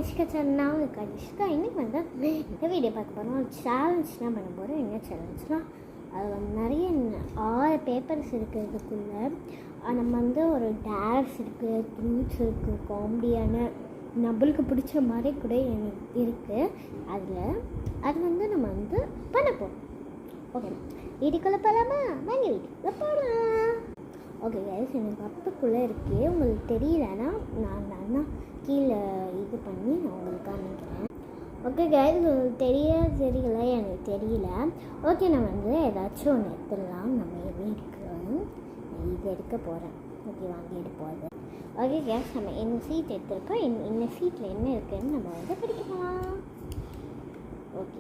கனிஷ்கா சொன்னால் கனிஷ்கா இன்னைக்கு வந்து இந்த வீடியோ பார்க்க போகிறோம். சேலஞ்ச்லாம் பண்ண போகிறோம். என்ன சேலஞ்ச்னால் அது வந்து நிறைய 6 பேப்பர்ஸ் இருக்குது. இதுக்குள்ளே நம்ம வந்து ஒரு டேர்ஸ் இருக்குது, ட்ரூத்ஸ் இருக்குது, காமெடியான நம்மளுக்கு பிடிச்ச மாதிரி கூட எனக்கு இருக்குது. அது வந்து நம்ம வந்து பண்ண போகிறோம். ஓகே, வீட்டுக்குள்ளே போகலாமா? வாங்க வீட்டுக்குள்ளே போகலாம். ஓகே கைஸ், எனக்கு அப்பக்குள்ளே இருக்குது. உங்களுக்கு தெரியலன்னா நான் கீழே இது பண்ணி நான் உங்களுக்கு காமிக்கிறேன். ஓகே கைஸ், உங்களுக்கு தெரியல எனக்கு தெரியல. ஓகே, நான் வந்து ஏதாச்சும் ஒன்று எடுத்துடலாம். நம்ம எதுவும் எடுக்கிறோம், இது எடுக்க போகிறேன். ஓகே, வாங்கி எடுப்போம். ஓகே கைஸ், நம்ம என்ன சீட் எடுத்துருக்கோம், இந்த சீட்டில் என்ன இருக்குதுன்னு நம்ம வந்து படிக்கலாம். ஓகே,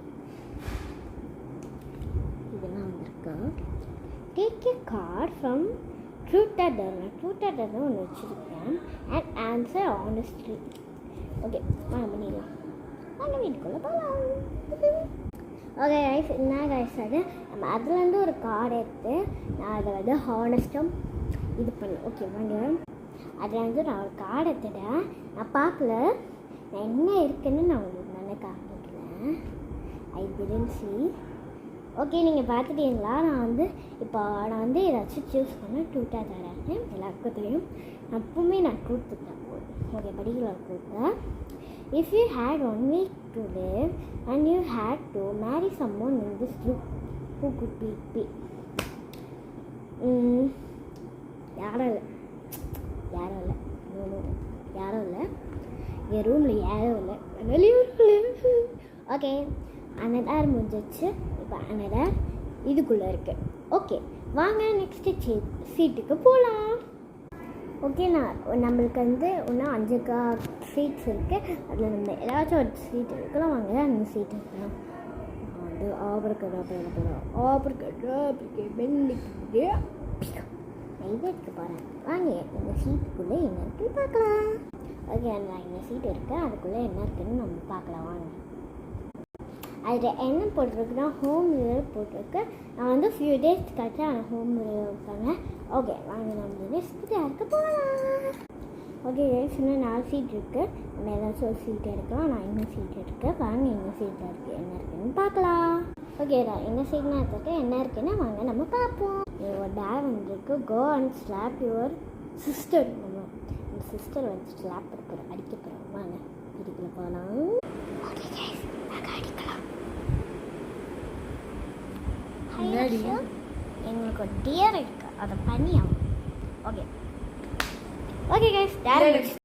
இதெல்லாம் வந்திருக்கு. Take a card from truth or dare ஒன்று வச்சுருக்கேன். And answer honestly. ஓகே, வாங்க பண்ணிடலாம். வாங்க வீட்டுக்குள்ளே போகலாம். ஓகே கைஸ், என்ன கைஸ் அது நம்ம அதுலேருந்து ஒரு கார்டு எடுத்து நான் அதை வந்து ஹானஸ்ட்டாக இது பண்ணேன். ஓகே வாங்க, அதில் வந்து நான் ஒரு கார்டு எடுத்துட்டேன். நான் பார்க்கல நான் என்ன இருக்குன்னு நான் உங்களுக்கு நல்லா காமிக்கிறேன். I didn't see. ஓகே, நீங்கள் பார்த்துட்டீங்களா? நான் வந்து ஏதாச்சும் சூஸ் பண்ண ட்ரூத் ஆர் டேர். எல்லாருக்கும் தெரியும், எப்பவுமே நான் ட்ரூத் தான். ஓகே, படிக்கலாம் truth. If you had 1 week to live and you had to marry someone in this group, who could it be? யாரும் இல்லை என் ரூமில் யாரும் இல்லை, வெளியூர். ஓகே, அனதர் முடிஞ்சிச்சு. இப்போ அனதர் இதுக்குள்ளே இருக்குது. ஓகே, வாங்க நெக்ஸ்ட்டு சீட்டுக்கு போகலாம். ஓகே, நம்மளுக்கு வந்து இன்னும் 5 சீட்ஸ் இருக்குது. அதில் நம்ம ஏதாச்சும் ஒரு சீட் இருக்கலாம். வாங்க அந்த சீட் இருக்கலாம். வந்து நான் இது எடுக்க போகிறேன். வாங்க இந்த சீட்டுக்குள்ளே என்ன இருக்குன்னு பார்க்கலாம். ஓகே, நான் இந்த சீட் இருக்குது, அதுக்குள்ளே என்ன இருக்குதுன்னு நம்ம பார்க்கலாம். வாங்க, அதில் என்ன போட்டிருக்குன்னா ஹோம் மிரர் போட்டிருக்கு. நான் வந்து ஃபியூ டேஸ் கழிச்சு நான் ஹோம் மிரர் இருக்காங்க. ஓகே வாங்க, நம்ம நெக்ஸ்ட் யாருக்கு போகலாம். ஓகே இன்னும் 4 சீட் இருக்குது. நம்ம ஏதாச்சும் ஒரு சீட் எடுக்கலாம். நான் இன்னும் சீட் எடுக்கேன். வாங்க என்ன சீட்டில் இருக்குது என்ன இருக்குதுன்னு பார்க்கலாம். ஓகே, என்ன சீட்னா எடுத்துருக்கு, என்ன இருக்குன்னு வாங்க நம்ம பார்ப்போம். ஒரு டேர் வந்துருக்கு. Go and slap your sister. நம்ம இந்த சிஸ்டர் வந்து ஸ்லாப் பண்ண போகிறோம், அடிக்க போகிறோம். வாங்க வீட்டுக்குள்ளே போகலாம். ஓகே கைஸ், நாங்கள் அடிக்கலாம். எங்களுக்கு ஒரு டியர் இருக்குது, அதை பண்ணி ஆகும். Okay guys,